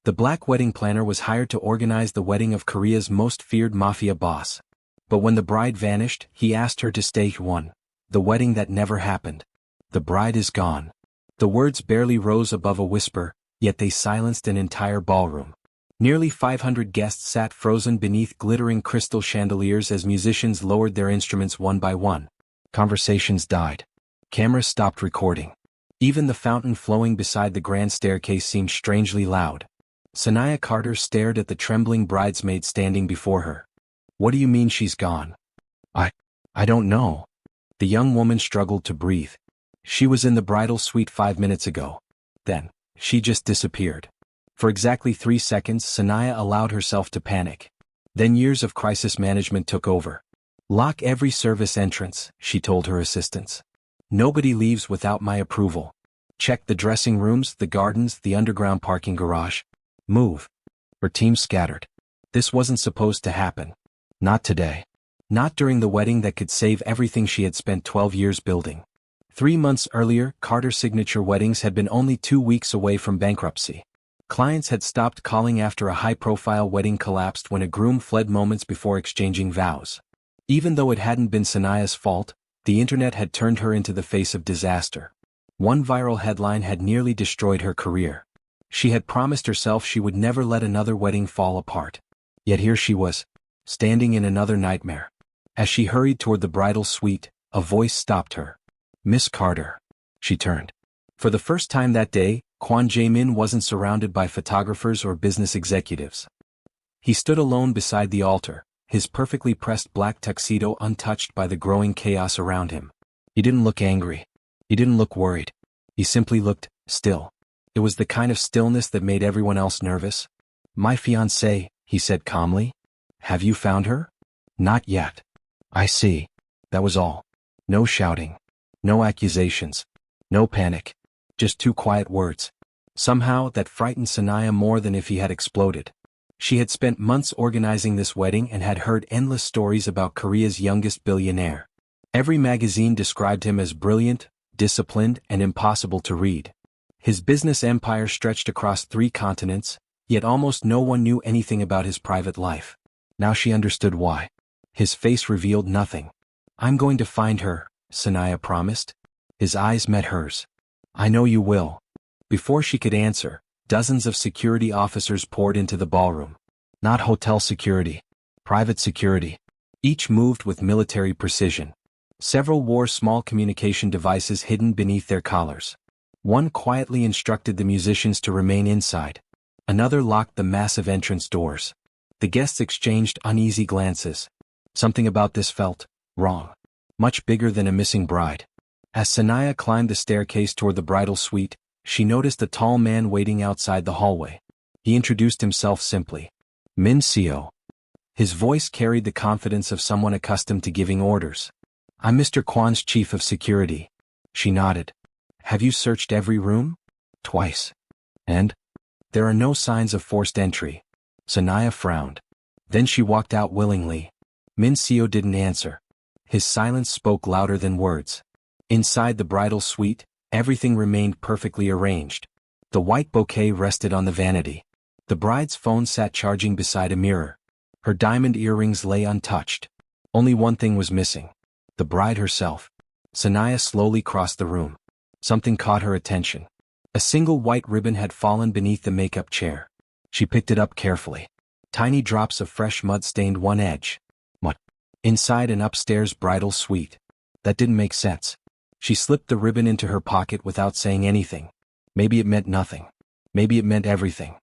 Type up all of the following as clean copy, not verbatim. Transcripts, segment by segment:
The black wedding planner was hired to organize the wedding of Korea's most feared mafia boss. But when the bride vanished, he asked her to stage one. The wedding that never happened. The bride is gone. The words barely rose above a whisper, yet they silenced an entire ballroom. Nearly 500 guests sat frozen beneath glittering crystal chandeliers as musicians lowered their instruments one by one. Conversations died. Cameras stopped recording. Even the fountain flowing beside the grand staircase seemed strangely loud. Saniyah Carter stared at the trembling bridesmaid standing before her. "What do you mean she's gone?" I don't know." The young woman struggled to breathe. "She was in the bridal suite 5 minutes ago. Then, she just disappeared." For exactly 3 seconds, Saniyah allowed herself to panic. Then years of crisis management took over. "Lock every service entrance," she told her assistants. "Nobody leaves without my approval. Check the dressing rooms, the gardens, the underground parking garage. Move." Her team scattered. This wasn't supposed to happen. Not today. Not during the wedding that could save everything she had spent 12 years building. 3 months earlier, Carter's signature weddings had been only 2 weeks away from bankruptcy. Clients had stopped calling after a high-profile wedding collapsed when a groom fled moments before exchanging vows. Even though it hadn't been Saniyah's fault, the internet had turned her into the face of disaster. One viral headline had nearly destroyed her career. She had promised herself she would never let another wedding fall apart. Yet here she was, standing in another nightmare. As she hurried toward the bridal suite, a voice stopped her. "Miss Carter." She turned. For the first time that day, Kwon Jae-min wasn't surrounded by photographers or business executives. He stood alone beside the altar, his perfectly pressed black tuxedo untouched by the growing chaos around him. He didn't look angry. He didn't look worried. He simply looked still. It was the kind of stillness that made everyone else nervous. "My fiancée," he said calmly. "Have you found her?" "Not yet." "I see." That was all. No shouting. No accusations. No panic. Just 2 quiet words. Somehow, that frightened Saniyah more than if he had exploded. She had spent months organizing this wedding and had heard endless stories about Korea's youngest billionaire. Every magazine described him as brilliant, disciplined, and impossible to read. His business empire stretched across 3 continents, yet almost no one knew anything about his private life. Now she understood why. His face revealed nothing. "I'm going to find her," Saniyah promised. His eyes met hers. "I know you will." Before she could answer, dozens of security officers poured into the ballroom. Not hotel security. Private security. Each moved with military precision. Several wore small communication devices hidden beneath their collars. One quietly instructed the musicians to remain inside. Another locked the massive entrance doors. The guests exchanged uneasy glances. Something about this felt wrong. Much bigger than a missing bride. As Saniyah climbed the staircase toward the bridal suite, she noticed a tall man waiting outside the hallway. He introduced himself simply. "Min Seo." His voice carried the confidence of someone accustomed to giving orders. "I'm Mr. Kwon's chief of security." She nodded. "Have you searched every room?" "Twice." "And?" "There are no signs of forced entry." Saniyah frowned. Then she walked out willingly. Min Seo didn't answer. His silence spoke louder than words. Inside the bridal suite, everything remained perfectly arranged. The white bouquet rested on the vanity. The bride's phone sat charging beside a mirror. Her diamond earrings lay untouched. Only one thing was missing. The bride herself. Saniyah slowly crossed the room. Something caught her attention. A single white ribbon had fallen beneath the makeup chair. She picked it up carefully. Tiny drops of fresh mud stained one edge. Mud. Inside an upstairs bridal suite. That didn't make sense. She slipped the ribbon into her pocket without saying anything. Maybe it meant nothing. Maybe it meant everything.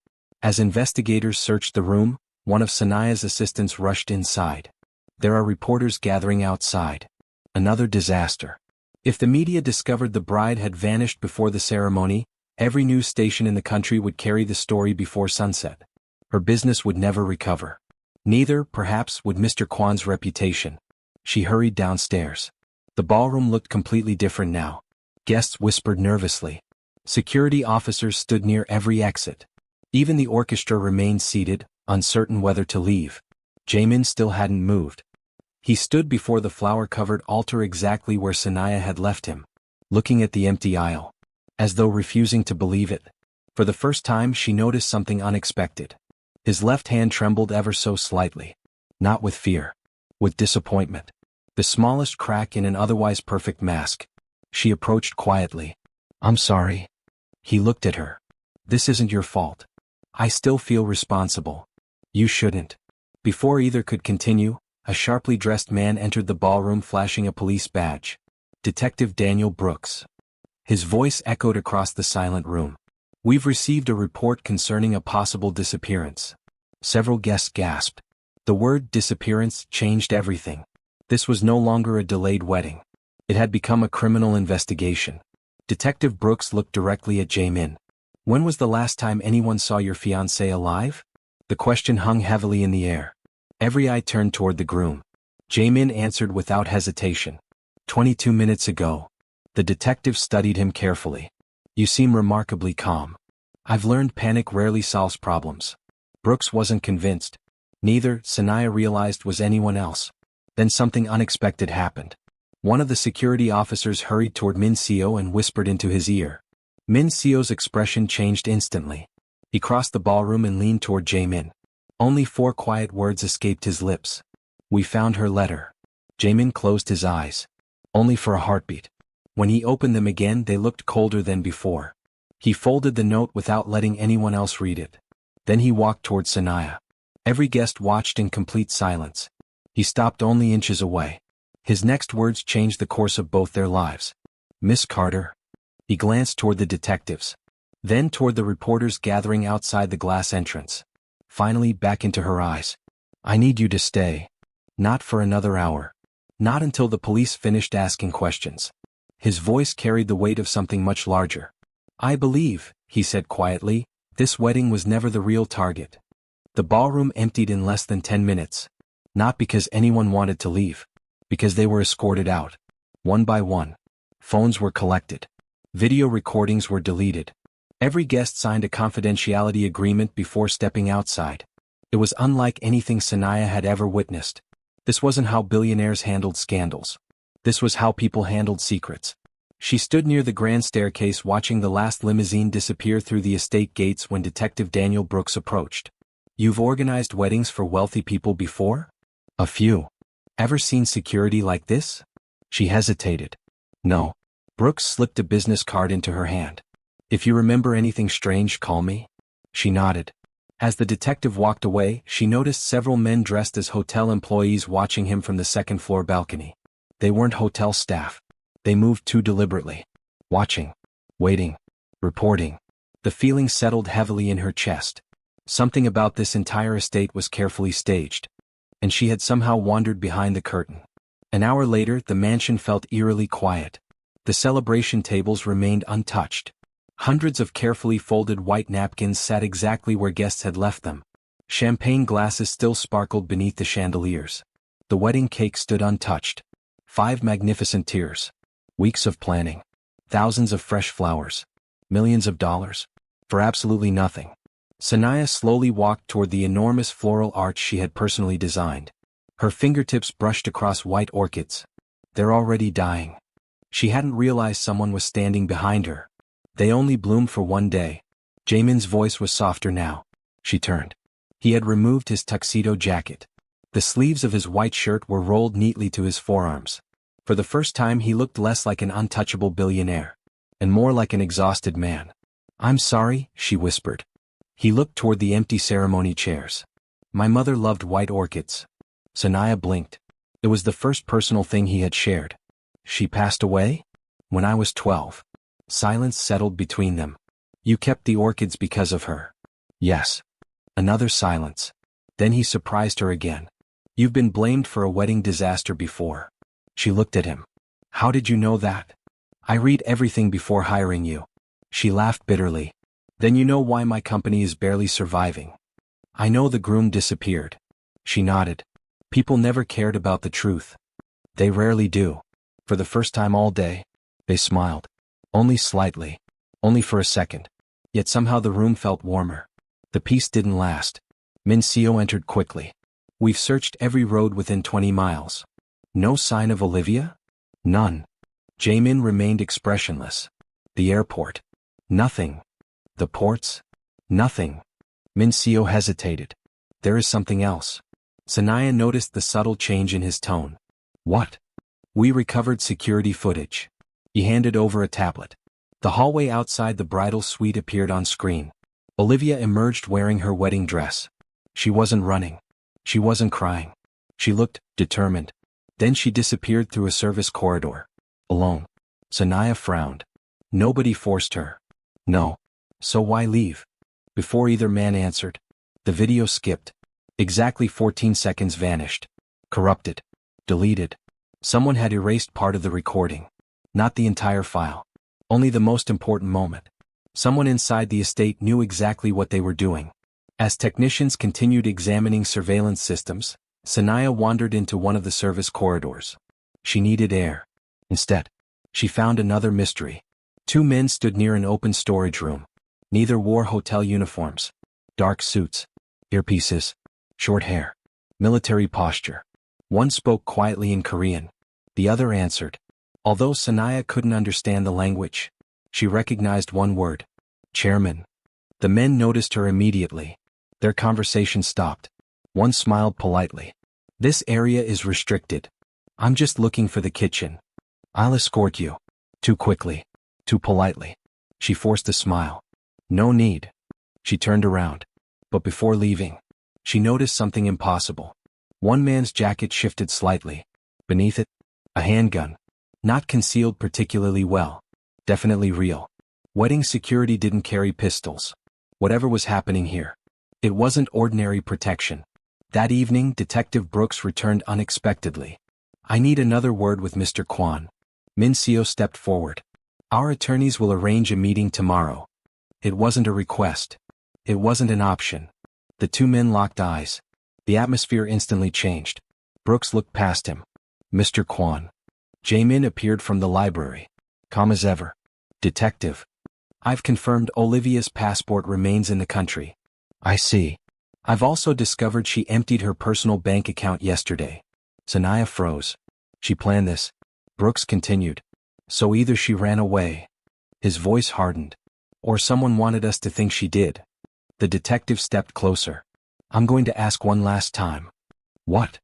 As investigators searched the room, one of Saniyah's assistants rushed inside. "There are reporters gathering outside." Another disaster. If the media discovered the bride had vanished before the ceremony, every news station in the country would carry the story before sunset. Her business would never recover. Neither, perhaps, would Mr. Kwon's reputation. She hurried downstairs. The ballroom looked completely different now. Guests whispered nervously. Security officers stood near every exit. Even the orchestra remained seated, uncertain whether to leave. Jae-min still hadn't moved. He stood before the flower-covered altar exactly where Saniyah had left him, looking at the empty aisle. As though refusing to believe it. For the first time she noticed something unexpected. His left hand trembled ever so slightly. Not with fear. With disappointment. The smallest crack in an otherwise perfect mask. She approached quietly. "I'm sorry." He looked at her. "This isn't your fault. I still feel responsible." "You shouldn't." Before either could continue, a sharply dressed man entered the ballroom flashing a police badge. Detective Daniel Brooks. His voice echoed across the silent room. "We've received a report concerning a possible disappearance." Several guests gasped. The word disappearance changed everything. This was no longer a delayed wedding. It had become a criminal investigation. Detective Brooks looked directly at Jae-min. "When was the last time anyone saw your fiancé alive?" The question hung heavily in the air. Every eye turned toward the groom. Jae-min answered without hesitation. 22 minutes ago." The detective studied him carefully. "You seem remarkably calm." "I've learned panic rarely solves problems." Brooks wasn't convinced. Neither, Saniyah realized, was anyone else. Then something unexpected happened. One of the security officers hurried toward Min Seo and whispered into his ear. Min Seo's expression changed instantly. He crossed the ballroom and leaned toward Jae-min. Only 4 quiet words escaped his lips. "We found her letter." Jae-min closed his eyes. Only for a heartbeat. When he opened them again they looked colder than before. He folded the note without letting anyone else read it. Then he walked toward Saniyah. Every guest watched in complete silence. He stopped only inches away. His next words changed the course of both their lives. "Miss Carter." He glanced toward the detectives. Then toward the reporters gathering outside the glass entrance. Finally back into her eyes. "I need you to stay. Not for another hour. Not until the police finished asking questions." His voice carried the weight of something much larger. "I believe," he said quietly, "this wedding was never the real target." The ballroom emptied in less than 10 minutes. Not because anyone wanted to leave. Because they were escorted out. One by one. Phones were collected. Video recordings were deleted. Every guest signed a confidentiality agreement before stepping outside. It was unlike anything Saniyah had ever witnessed. This wasn't how billionaires handled scandals. This was how people handled secrets. She stood near the grand staircase watching the last limousine disappear through the estate gates when Detective Daniel Brooks approached. "You've organized weddings for wealthy people before?" "A few." "Ever seen security like this?" She hesitated. "No." Brooks slipped a business card into her hand. "If you remember anything strange, call me." She nodded. As the detective walked away, she noticed several men dressed as hotel employees watching him from the second-floor balcony. They weren't hotel staff. They moved too deliberately. Watching. Waiting. Reporting. The feeling settled heavily in her chest. Something about this entire estate was carefully staged. And she had somehow wandered behind the curtain. An hour later, the mansion felt eerily quiet. The celebration tables remained untouched. Hundreds of carefully folded white napkins sat exactly where guests had left them. Champagne glasses still sparkled beneath the chandeliers. The wedding cake stood untouched. 5 magnificent tiers. Weeks of planning. Thousands of fresh flowers. Millions of dollars. For absolutely nothing. Saniyah slowly walked toward the enormous floral arch she had personally designed. Her fingertips brushed across white orchids. "They're already dying." She hadn't realized someone was standing behind her. "They only bloom for one day." Jae-min's voice was softer now. She turned. He had removed his tuxedo jacket. The sleeves of his white shirt were rolled neatly to his forearms. For the first time he looked less like an untouchable billionaire. And more like an exhausted man. "I'm sorry," she whispered. He looked toward the empty ceremony chairs. "My mother loved white orchids." Saniyah blinked. It was the first personal thing he had shared. "She passed away?" "When I was 12. Silence settled between them. "You kept the orchids because of her?" "Yes." Another silence. Then he surprised her again. "You've been blamed for a wedding disaster before." She looked at him. "How did you know that?" "I read everything before hiring you." She laughed bitterly. "Then you know why my company is barely surviving." "I know the groom disappeared." She nodded. "People never cared about the truth." "They rarely do." For the first time all day, they smiled. Only slightly. Only for a second. Yet somehow the room felt warmer. The peace didn't last. Min Seo entered quickly. "We've searched every road within 20 miles. No sign of Olivia?" "None." Jae-min remained expressionless. "The airport?" "Nothing." The ports? Nothing. Min Seo hesitated. There is something else. Saniyah noticed the subtle change in his tone. What? We recovered security footage. He handed over a tablet. The hallway outside the bridal suite appeared on screen. Olivia emerged wearing her wedding dress. She wasn't running. She wasn't crying. She looked determined. Then she disappeared through a service corridor. Alone. Saniyah frowned. Nobody forced her. No. So why leave? Before either man answered, the video skipped. Exactly 14 seconds vanished. Corrupted. Deleted. Someone had erased part of the recording. Not the entire file. Only the most important moment. Someone inside the estate knew exactly what they were doing. As technicians continued examining surveillance systems, Saniyah wandered into one of the service corridors. She needed air. Instead, she found another mystery. Two men stood near an open storage room. Neither wore hotel uniforms. Dark suits. Earpieces. Short hair. Military posture. One spoke quietly in Korean. The other answered. Although Saniyah couldn't understand the language, she recognized one word. Chairman. The men noticed her immediately. Their conversation stopped. One smiled politely. This area is restricted. I'm just looking for the kitchen. I'll escort you. Too quickly. Too politely. She forced a smile. No need. She turned around. But before leaving, she noticed something impossible. One man's jacket shifted slightly. Beneath it, a handgun. Not concealed particularly well. Definitely real. Wedding security didn't carry pistols. Whatever was happening here, it wasn't ordinary protection. That evening, Detective Brooks returned unexpectedly. I need another word with Mr. Kwon. Min Seo stepped forward. Our attorneys will arrange a meeting tomorrow. It wasn't a request. It wasn't an option. The two men locked eyes. The atmosphere instantly changed. Brooks looked past him. Mr. Kwon. Jae-min appeared from the library. Calm as ever. Detective. I've confirmed Olivia's passport remains in the country. I see. I've also discovered she emptied her personal bank account yesterday. Saniyah froze. She planned this. Brooks continued. So either she ran away. His voice hardened. Or someone wanted us to think she did. The detective stepped closer. I'm going to ask one last time. What?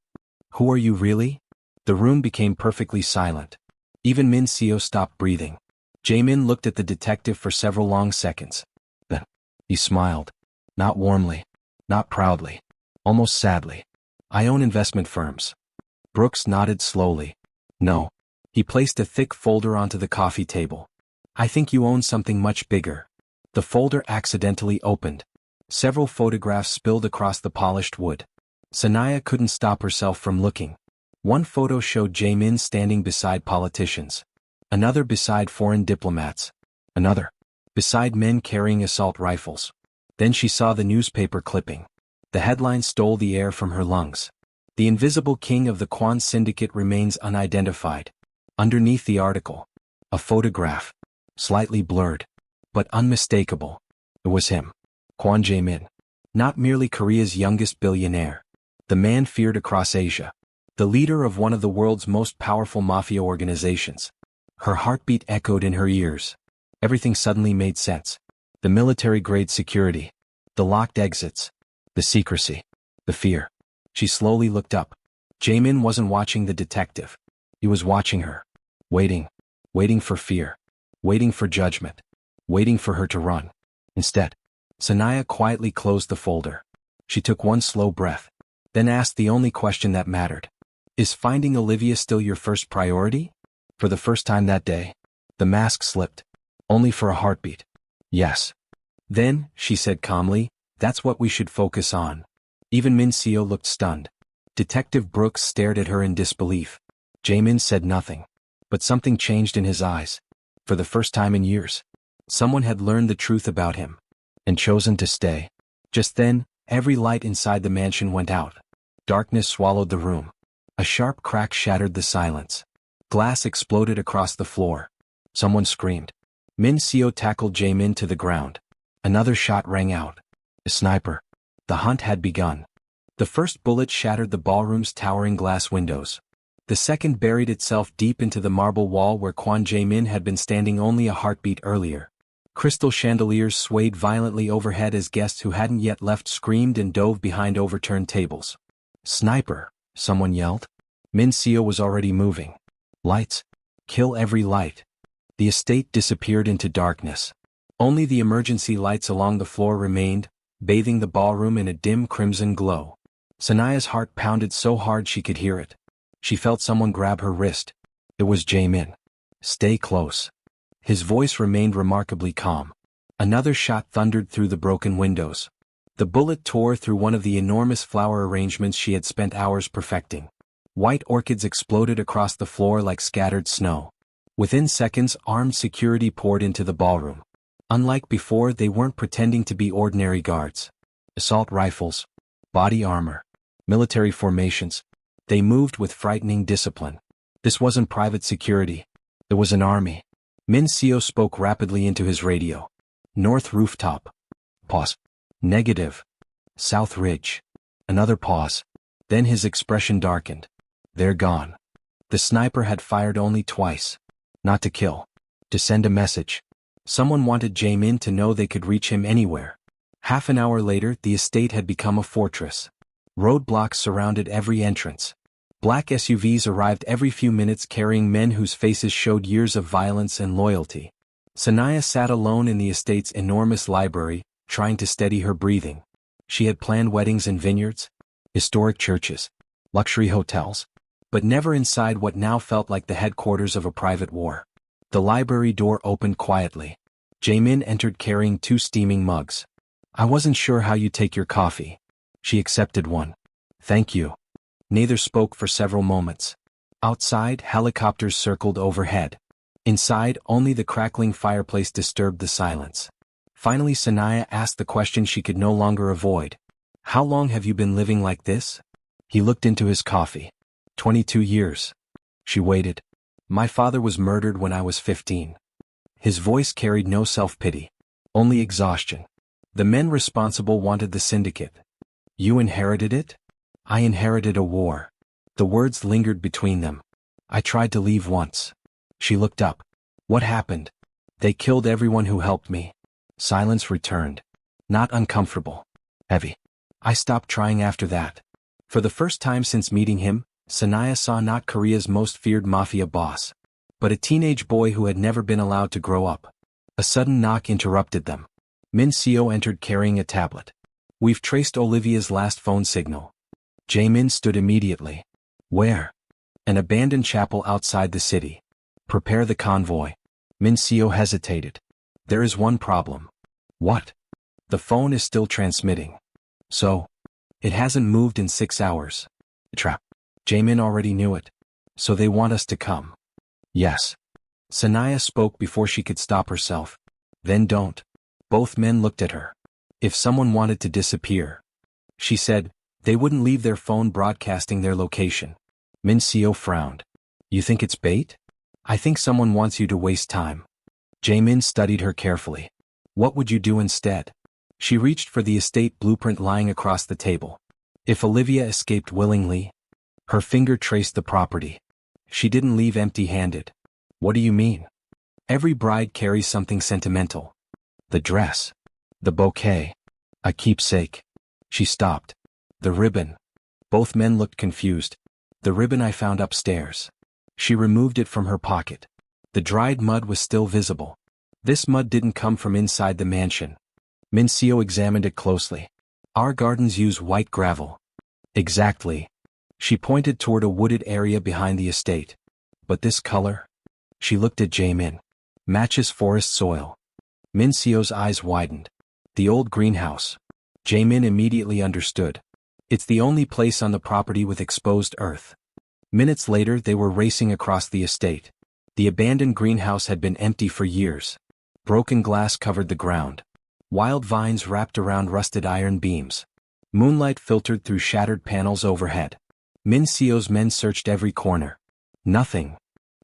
Who are you really? The room became perfectly silent. Even Min Seo stopped breathing. Jae-min looked at the detective for several long seconds. Then, he smiled. Not warmly. Not proudly. Almost sadly. I own investment firms. Brooks nodded slowly. No. He placed a thick folder onto the coffee table. I think you own something much bigger. The folder accidentally opened. Several photographs spilled across the polished wood. Saniyah couldn't stop herself from looking. One photo showed Jae-min standing beside politicians. Another beside foreign diplomats. Another beside men carrying assault rifles. Then she saw the newspaper clipping. The headline stole the air from her lungs. The invisible king of the Kwon syndicate remains unidentified. Underneath the article, a photograph. Slightly blurred, but unmistakable. It was him. Kwon Jae-min. Not merely Korea's youngest billionaire. The man feared across Asia. The leader of one of the world's most powerful mafia organizations. Her heartbeat echoed in her ears. Everything suddenly made sense. The military-grade security. The locked exits. The secrecy. The fear. She slowly looked up. Jae-min wasn't watching the detective. He was watching her. Waiting. Waiting for fear. Waiting for judgment. Waiting for her to run. Instead, Saniyah quietly closed the folder. She took one slow breath. Then asked the only question that mattered. Is finding Olivia still your first priority? For the first time that day, the mask slipped. Only for a heartbeat. Yes. Then, she said calmly, that's what we should focus on. Even Min Seo looked stunned. Detective Brooks stared at her in disbelief. Jae-min said nothing. But something changed in his eyes. For the first time in years, someone had learned the truth about him. And chosen to stay. Just then, every light inside the mansion went out. Darkness swallowed the room. A sharp crack shattered the silence. Glass exploded across the floor. Someone screamed. Min Seo tackled Jae-min to the ground. Another shot rang out. A sniper. The hunt had begun. The first bullet shattered the ballroom's towering glass windows. The second buried itself deep into the marble wall where Kwon Jae-min had been standing only a heartbeat earlier. Crystal chandeliers swayed violently overhead as guests who hadn't yet left screamed and dove behind overturned tables. "Sniper!" someone yelled. Min Seo was already moving. "Lights! Kill every light!" The estate disappeared into darkness. Only the emergency lights along the floor remained, bathing the ballroom in a dim crimson glow. Saniyah's heart pounded so hard she could hear it. She felt someone grab her wrist. It was Jae-min. "Stay close." His voice remained remarkably calm. Another shot thundered through the broken windows. The bullet tore through one of the enormous flower arrangements she had spent hours perfecting. White orchids exploded across the floor like scattered snow. Within seconds, armed security poured into the ballroom. Unlike before, they weren't pretending to be ordinary guards. Assault rifles, body armor, military formations. They moved with frightening discipline. This wasn't private security. It was an army. Min Seo spoke rapidly into his radio. "North rooftop." Pause. "Negative. South ridge." Another pause. Then his expression darkened. "They're gone." The sniper had fired only twice. Not to kill. To send a message. Someone wanted Jae-min to know they could reach him anywhere. Half an hour later, the estate had become a fortress. Roadblocks surrounded every entrance. Black SUVs arrived every few minutes carrying men whose faces showed years of violence and loyalty. Saniyah sat alone in the estate's enormous library, trying to steady her breathing. She had planned weddings in vineyards, historic churches, luxury hotels, but never inside what now felt like the headquarters of a private war. The library door opened quietly. Jae-min entered carrying 2 steaming mugs. "I wasn't sure how you take your coffee." She accepted one. "Thank you." Neither spoke for several moments. Outside, helicopters circled overhead. Inside, only the crackling fireplace disturbed the silence. Finally, Saniyah asked the question she could no longer avoid. "How long have you been living like this?" He looked into his coffee. 22 years. She waited. "My father was murdered when I was 15. His voice carried no self-pity, only exhaustion. "The men responsible wanted the syndicate. You inherited it?" "I inherited a war." The words lingered between them. "I tried to leave once." She looked up. "What happened?" "They killed everyone who helped me." Silence returned. Not uncomfortable. Heavy. "I stopped trying after that." For the first time since meeting him, Saniyah saw not Korea's most feared mafia boss, but a teenage boy who had never been allowed to grow up. A sudden knock interrupted them. Min Seo entered carrying a tablet. "We've traced Olivia's last phone signal." Jae-min stood immediately. "Where?" "An abandoned chapel outside the city. Prepare the convoy." Min Seo hesitated. "There is one problem." "What?" "The phone is still transmitting." "So?" "It hasn't moved in 6 hours." "Trap." Jae-min already knew it. "So they want us to come?" "Yes." Saniyah spoke before she could stop herself. "Then don't." Both men looked at her. "If someone wanted to disappear," she said, "they wouldn't leave their phone broadcasting their location." Min Seo frowned. "You think it's bait?" "I think someone wants you to waste time." Jae-min studied her carefully. "What would you do instead?" She reached for the estate blueprint lying across the table. "If Olivia escaped willingly?" Her finger traced the property. "She didn't leave empty-handed." "What do you mean?" "Every bride carries something sentimental. The dress. The bouquet. A keepsake." She stopped. "The ribbon." Both men looked confused. "The ribbon I found upstairs." She removed it from her pocket. The dried mud was still visible. This mud didn't come from inside the mansion. Min Seo examined it closely. "Our gardens use white gravel." "Exactly." She pointed toward a wooded area behind the estate. "But this color?" She looked at Jae-min. "Matches forest soil." Min Seo's eyes widened. "The old greenhouse." Jae-min immediately understood. "It's the only place on the property with exposed earth." Minutes later they were racing across the estate. The abandoned greenhouse had been empty for years. Broken glass covered the ground. Wild vines wrapped around rusted iron beams. Moonlight filtered through shattered panels overhead. Min Seo's men searched every corner. Nothing.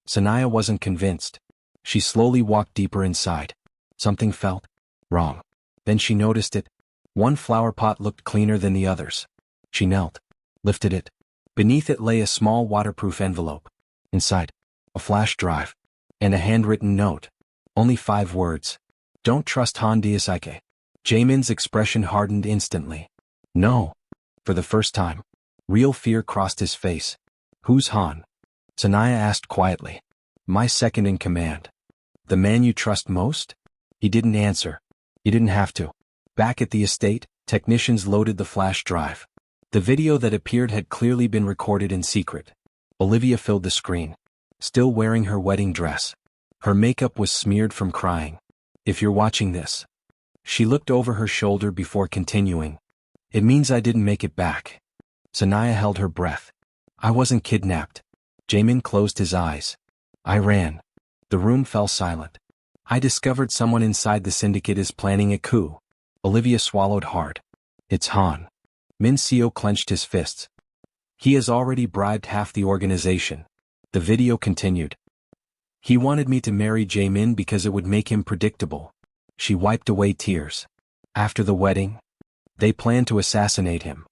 Saniyah wasn't convinced. She slowly walked deeper inside. Something felt wrong. Then she noticed it. One flower pot looked cleaner than the others. She knelt, lifted it. Beneath it lay a small waterproof envelope. Inside, a flash drive. And a handwritten note. Only 5 words. Don't trust Han Daisuke. Jaemin's expression hardened instantly. No. For the first time. Real fear crossed his face. Who's Han? Saniyah asked quietly. My second in command. The man you trust most? He didn't answer. He didn't have to. Back at the estate, technicians loaded the flash drive. The video that appeared had clearly been recorded in secret. Olivia filled the screen. Still wearing her wedding dress. Her makeup was smeared from crying. If you're watching this. She looked over her shoulder before continuing. It means I didn't make it back. Saniyah held her breath. I wasn't kidnapped. Jae-min closed his eyes. I ran. The room fell silent. I discovered someone inside the syndicate is planning a coup. Olivia swallowed hard. It's Han. Min Seo clenched his fists. He has already bribed half the organization. The video continued. He wanted me to marry Jae-min because it would make him predictable. She wiped away tears. After the wedding, they planned to assassinate him.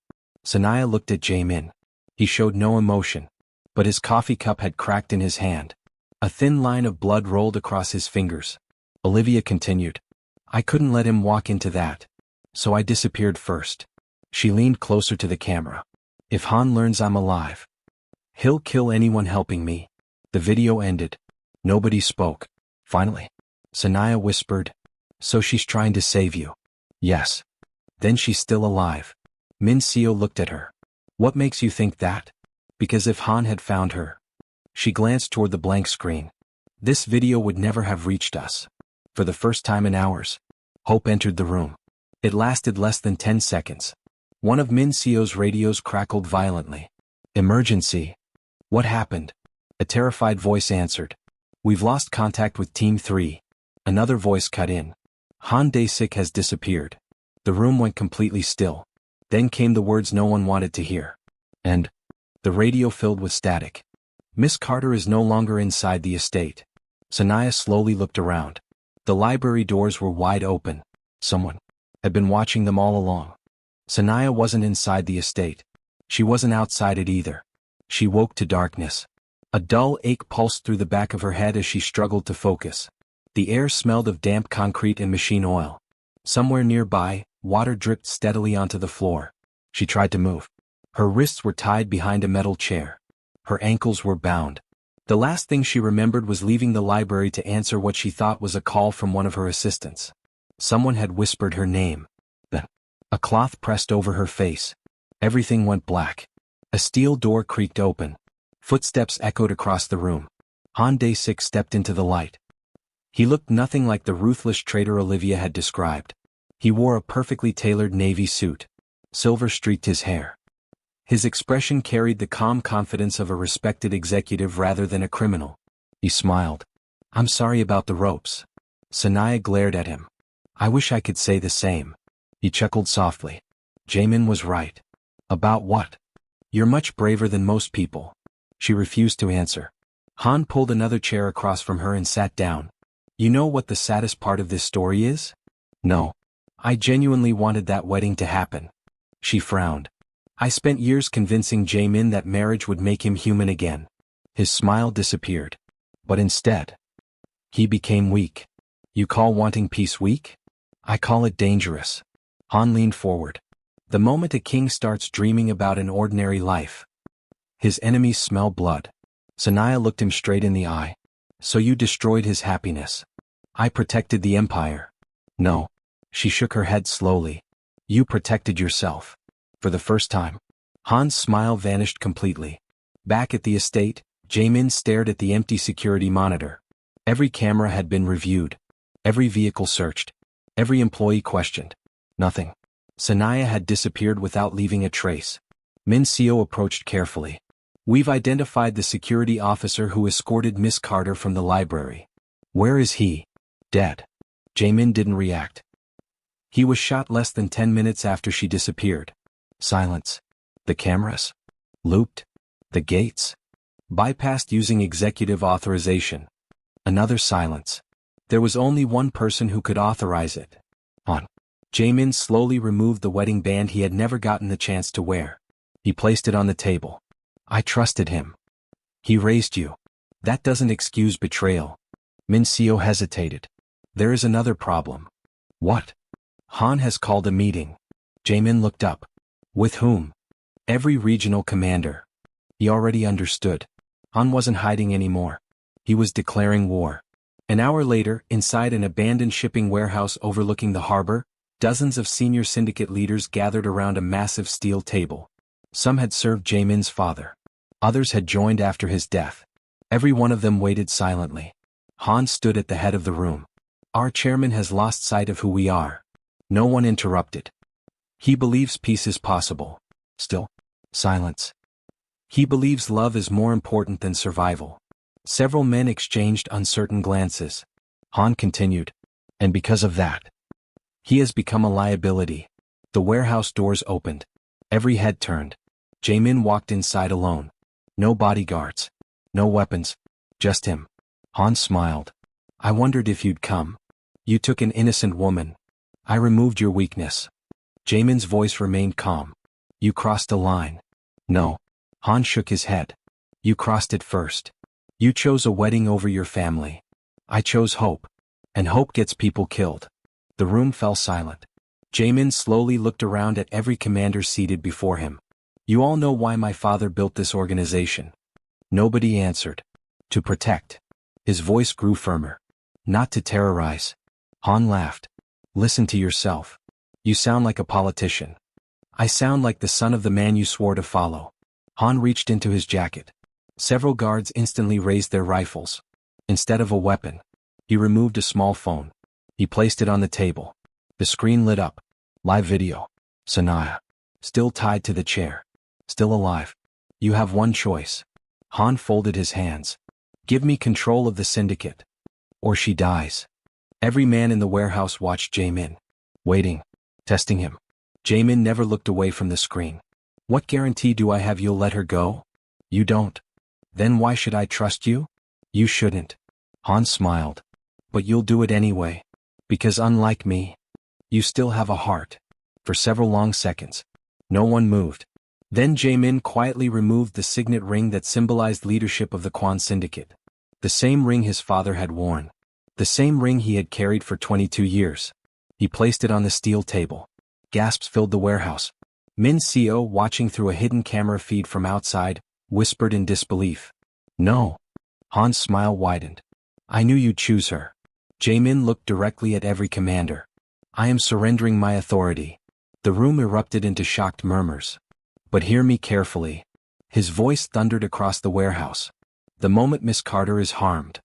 Saniyah looked at Jae-min. He showed no emotion, but his coffee cup had cracked in his hand. A thin line of blood rolled across his fingers. Olivia continued. I couldn't let him walk into that. So I disappeared first. She leaned closer to the camera. If Han learns I'm alive, he'll kill anyone helping me. The video ended. Nobody spoke. Finally, Saniyah whispered, so she's trying to save you. Yes. Then she's still alive. Min Seo looked at her. What makes you think that? Because if Han had found her. She glanced toward the blank screen. This video would never have reached us. For the first time in hours, hope entered the room. It lasted less than 10 seconds. One of Min Seo's radios crackled violently. Emergency. What happened? A terrified voice answered. We've lost contact with Team 3. Another voice cut in. Han Dae-sik has disappeared. The room went completely still. Then came the words no one wanted to hear. And the radio filled with static. Miss Carter is no longer inside the estate. Saniyah slowly looked around. The library doors were wide open. Someone had been watching them all along. Saniyah wasn't inside the estate. She wasn't outside it either. She woke to darkness. A dull ache pulsed through the back of her head as she struggled to focus. The air smelled of damp concrete and machine oil. Somewhere nearby, water dripped steadily onto the floor. She tried to move. Her wrists were tied behind a metal chair. Her ankles were bound. The last thing she remembered was leaving the library to answer what she thought was a call from one of her assistants. Someone had whispered her name. Then, a cloth pressed over her face. Everything went black. A steel door creaked open. Footsteps echoed across the room. Han Dae-sik stepped into the light. He looked nothing like the ruthless traitor Olivia had described. He wore a perfectly tailored navy suit. Silver streaked his hair. His expression carried the calm confidence of a respected executive rather than a criminal. He smiled. I'm sorry about the ropes. Saniyah glared at him. I wish I could say the same. He chuckled softly. Jae-min was right. About what? You're much braver than most people. She refused to answer. Han pulled another chair across from her and sat down. You know what the saddest part of this story is? No. I genuinely wanted that wedding to happen. She frowned. I spent years convincing Jae-min that marriage would make him human again. His smile disappeared. But instead, he became weak. You call wanting peace weak? I call it dangerous. Han leaned forward. The moment a king starts dreaming about an ordinary life, his enemies smell blood. Saniyah looked him straight in the eye. So you destroyed his happiness. I protected the empire. No. She shook her head slowly. You protected yourself. For the first time, Han's smile vanished completely. Back at the estate, Jae-min stared at the empty security monitor. Every camera had been reviewed. Every vehicle searched. Every employee questioned. Nothing. Saniyah had disappeared without leaving a trace. Min Seo approached carefully. We've identified the security officer who escorted Miss Carter from the library. Where is he? Dead. Jae-min didn't react. He was shot less than 10 minutes after she disappeared. Silence. The cameras? Looped? The gates? Bypassed using executive authorization. Another silence. There was only one person who could authorize it. Han. Jae-min slowly removed the wedding band he had never gotten the chance to wear. He placed it on the table. I trusted him. He raised you. That doesn't excuse betrayal. Min Seo hesitated. There is another problem. What? Han has called a meeting. Jae-min looked up. With whom? Every regional commander. He already understood. Han wasn't hiding anymore. He was declaring war. An hour later, inside an abandoned shipping warehouse overlooking the harbor, dozens of senior syndicate leaders gathered around a massive steel table. Some had served Jae-min's father. Others had joined after his death. Every one of them waited silently. Han stood at the head of the room. Our chairman has lost sight of who we are. No one interrupted. He believes peace is possible. Still, silence. He believes love is more important than survival. Several men exchanged uncertain glances. Han continued. And because of that, he has become a liability. The warehouse doors opened. Every head turned. Jae-min walked inside alone. No bodyguards. No weapons. Just him. Han smiled. I wondered if you'd come. You took an innocent woman. I removed your weakness. Jae-min's voice remained calm. You crossed a line. No. Han shook his head. You crossed it first. You chose a wedding over your family. I chose hope. And hope gets people killed. The room fell silent. Jae-min slowly looked around at every commander seated before him. You all know why my father built this organization. Nobody answered. To protect. His voice grew firmer. Not to terrorize. Han laughed. Listen to yourself. You sound like a politician. I sound like the son of the man you swore to follow. Han reached into his jacket. Several guards instantly raised their rifles. Instead of a weapon, he removed a small phone. He placed it on the table. The screen lit up. Live video. Saniyah. Still tied to the chair. Still alive. You have one choice. Han folded his hands. Give me control of the syndicate. Or she dies. Every man in the warehouse watched Jae-min. Waiting. Testing him. Jae-min never looked away from the screen. What guarantee do I have you'll let her go? You don't. Then why should I trust you? You shouldn't. Han smiled. But you'll do it anyway. Because unlike me, you still have a heart. For several long seconds, no one moved. Then Jae-min quietly removed the signet ring that symbolized leadership of the Kwon syndicate. The same ring his father had worn. The same ring he had carried for 22 years. He placed it on the steel table. Gasps filled the warehouse. Min Seo, watching through a hidden camera feed from outside, whispered in disbelief. No. Han's smile widened. I knew you'd choose her. Jae-min looked directly at every commander. I am surrendering my authority. The room erupted into shocked murmurs. But hear me carefully. His voice thundered across the warehouse. The moment Miss Carter is harmed,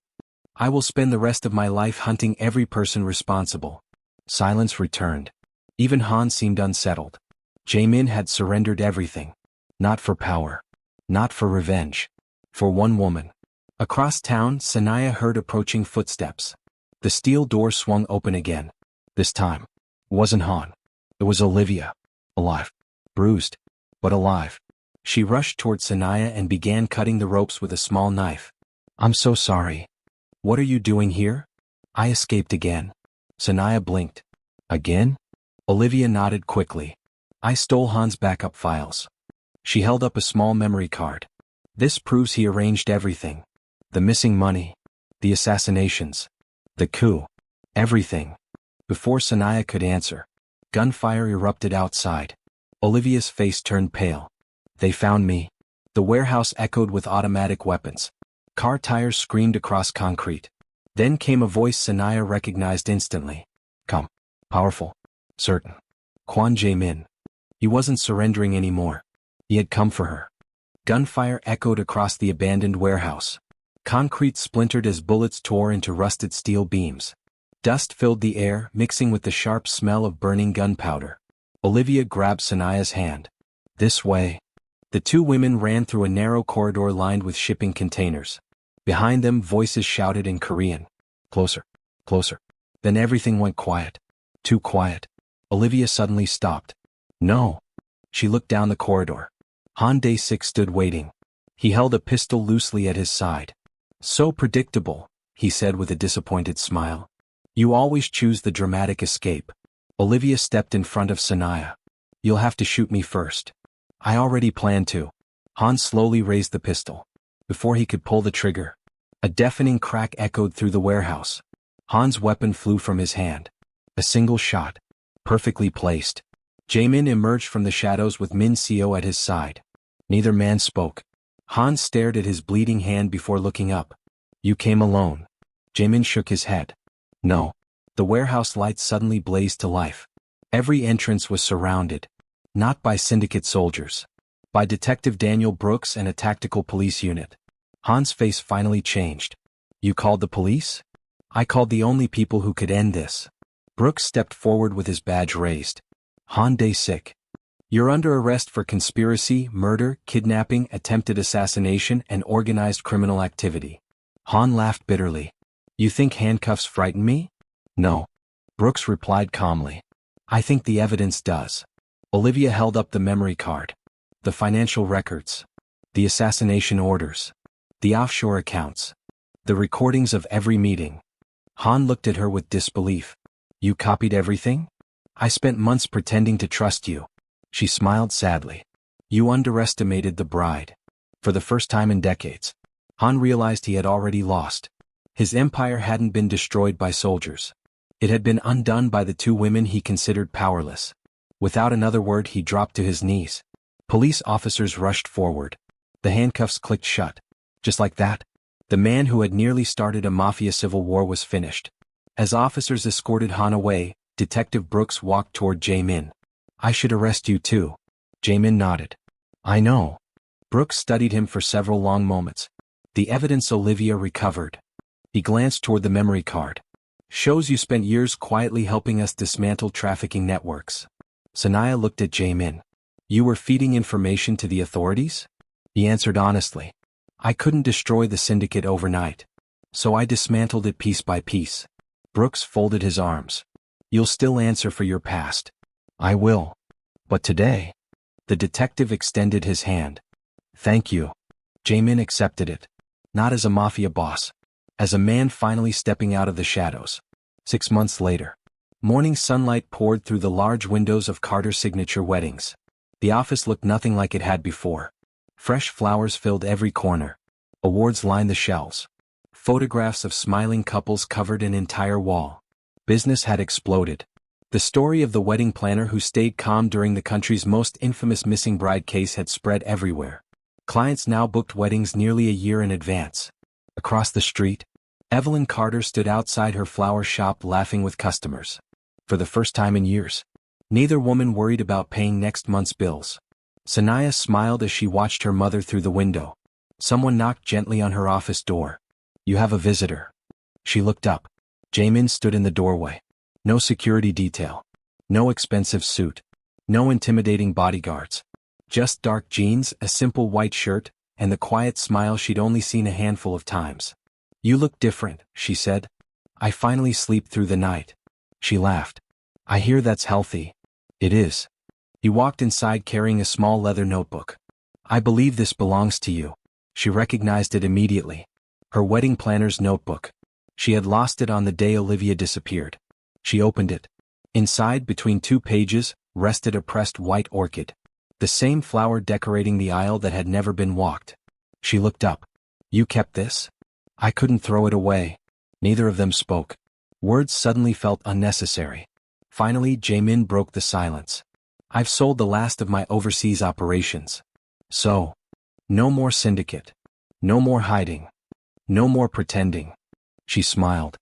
I will spend the rest of my life hunting every person responsible. Silence returned. Even Han seemed unsettled. Jae-min had surrendered everything. Not for power. Not for revenge. For one woman. Across town, Saniyah heard approaching footsteps. The steel door swung open again. This time, it wasn't Han. It was Olivia. Alive. Bruised. But alive. She rushed toward Saniyah and began cutting the ropes with a small knife. I'm so sorry. What are you doing here? I escaped again. Saniyah blinked. Again? Olivia nodded quickly. I stole Han's backup files. She held up a small memory card. This proves he arranged everything. The missing money. The assassinations. The coup. Everything. Before Saniyah could answer, gunfire erupted outside. Olivia's face turned pale. They found me. The warehouse echoed with automatic weapons. Car tires screamed across concrete. Then came a voice Saniyah recognized instantly. Calm. Powerful. Certain. Kwon Jae-min. He wasn't surrendering anymore. He had come for her. Gunfire echoed across the abandoned warehouse. Concrete splintered as bullets tore into rusted steel beams. Dust filled the air, mixing with the sharp smell of burning gunpowder. Olivia grabbed Saniyah's hand. This way. The two women ran through a narrow corridor lined with shipping containers. Behind them, voices shouted in Korean. Closer. Closer. Then everything went quiet. Too quiet. Olivia suddenly stopped. No. She looked down the corridor. Han Dae-sik stood waiting. He held a pistol loosely at his side. So predictable, he said with a disappointed smile. You always choose the dramatic escape. Olivia stepped in front of Saniyah. You'll have to shoot me first. I already planned to. Han slowly raised the pistol. Before he could pull the trigger, a deafening crack echoed through the warehouse. Han's weapon flew from his hand. A single shot. Perfectly placed. Jae-min emerged from the shadows with Min Seo at his side. Neither man spoke. Han stared at his bleeding hand before looking up. You came alone. Jae-min shook his head. No. The warehouse lights suddenly blazed to life. Every entrance was surrounded. Not by syndicate soldiers. By Detective Daniel Brooks and a tactical police unit. Han's face finally changed. You called the police? I called the only people who could end this. Brooks stepped forward with his badge raised. Han Dae-sik. You're under arrest for conspiracy, murder, kidnapping, attempted assassination, and organized criminal activity. Han laughed bitterly. You think handcuffs frighten me? No. Brooks replied calmly. I think the evidence does. Olivia held up the memory card. The financial records. The assassination orders. The offshore accounts. The recordings of every meeting. Han looked at her with disbelief. You copied everything? I spent months pretending to trust you. She smiled sadly. You underestimated the bride. For the first time in decades, Han realized he had already lost. His empire hadn't been destroyed by soldiers. It had been undone by the two women he considered powerless. Without another word, he dropped to his knees. Police officers rushed forward. The handcuffs clicked shut. Just like that, the man who had nearly started a mafia civil war was finished. As officers escorted Han away, Detective Brooks walked toward Jae-min. I should arrest you too. Jae-min nodded. I know. Brooks studied him for several long moments. The evidence Olivia recovered. He glanced toward the memory card. Shows you spent years quietly helping us dismantle trafficking networks. Saniyah looked at Jae-min. You were feeding information to the authorities? He answered honestly. I couldn't destroy the syndicate overnight. So I dismantled it piece by piece. Brooks folded his arms. You'll still answer for your past. I will. But today. The detective extended his hand. Thank you. Jae-min accepted it. Not as a mafia boss. As a man finally stepping out of the shadows. 6 months later. Morning sunlight poured through the large windows of Carter's signature weddings. The office looked nothing like it had before. Fresh flowers filled every corner. Awards lined the shelves. Photographs of smiling couples covered an entire wall. Business had exploded. The story of the wedding planner who stayed calm during the country's most infamous missing bride case had spread everywhere. Clients now booked weddings nearly a year in advance. Across the street, Evelyn Carter stood outside her flower shop laughing with customers. For the first time in years, neither woman worried about paying next month's bills. Saniyah smiled as she watched her mother through the window. Someone knocked gently on her office door. You have a visitor. She looked up. Jae-min stood in the doorway. No security detail. No expensive suit. No intimidating bodyguards. Just dark jeans, a simple white shirt, and the quiet smile she'd only seen a handful of times. You look different, she said. I finally sleep through the night. She laughed. I hear that's healthy. It is. He walked inside carrying a small leather notebook. I believe this belongs to you. She recognized it immediately. Her wedding planner's notebook. She had lost it on the day Olivia disappeared. She opened it. Inside, between 2 pages, rested a pressed white orchid. The same flower decorating the aisle that had never been walked. She looked up. You kept this? I couldn't throw it away. Neither of them spoke. Words suddenly felt unnecessary. Finally, Jae-min broke the silence. I've sold the last of my overseas operations. So, no more syndicate. No more hiding. No more pretending. She smiled.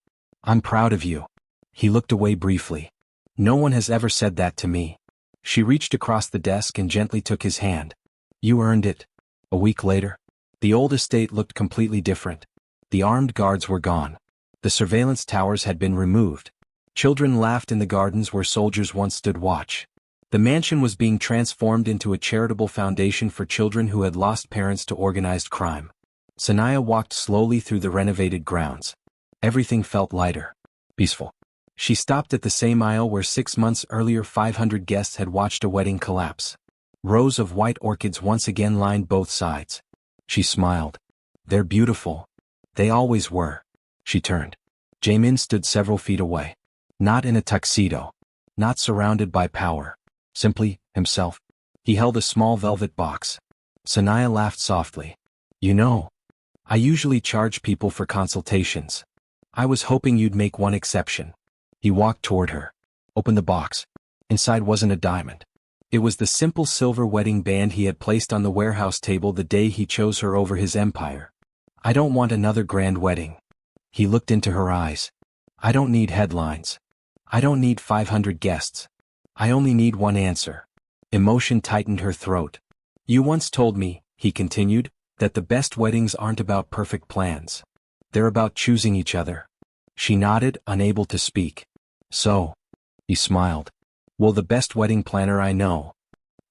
I'm proud of you. He looked away briefly. No one has ever said that to me. She reached across the desk and gently took his hand. You earned it. A week later, the old estate looked completely different. The armed guards were gone. The surveillance towers had been removed. Children laughed in the gardens where soldiers once stood watch. The mansion was being transformed into a charitable foundation for children who had lost parents to organized crime. Saniyah walked slowly through the renovated grounds. Everything felt lighter. Peaceful. She stopped at the same aisle where 6 months earlier 500 guests had watched a wedding collapse. Rows of white orchids once again lined both sides. She smiled. They're beautiful. They always were. She turned. Jae-min stood several feet away. Not in a tuxedo. Not surrounded by power. Simply, himself. He held a small velvet box. Saniyah laughed softly. You know, I usually charge people for consultations. I was hoping you'd make one exception. He walked toward her. Opened the box. Inside wasn't a diamond. It was the simple silver wedding band he had placed on the warehouse table the day he chose her over his empire. I don't want another grand wedding. He looked into her eyes. I don't need headlines. I don't need 500 guests. I only need one answer. Emotion tightened her throat. You once told me, he continued, that the best weddings aren't about perfect plans. They're about choosing each other. She nodded, unable to speak. So? He smiled. Well, the best wedding planner I know.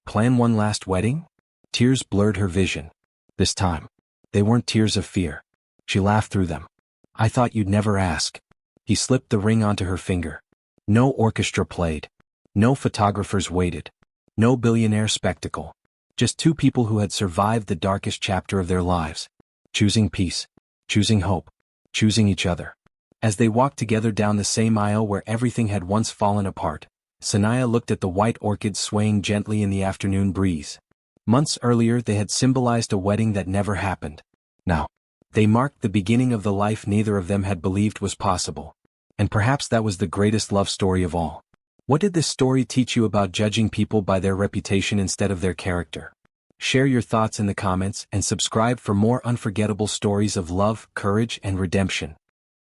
Plan one last wedding? Tears blurred her vision. This time, they weren't tears of fear. She laughed through them. I thought you'd never ask. He slipped the ring onto her finger. No orchestra played. No photographers waited. No billionaire spectacle. Just two people who had survived the darkest chapter of their lives. Choosing peace. Choosing hope. Choosing each other. As they walked together down the same aisle where everything had once fallen apart, Saniyah looked at the white orchids swaying gently in the afternoon breeze. Months earlier they had symbolized a wedding that never happened. Now, they marked the beginning of the life neither of them had believed was possible. And perhaps that was the greatest love story of all. What did this story teach you about judging people by their reputation instead of their character? Share your thoughts in the comments and subscribe for more unforgettable stories of love, courage, and redemption.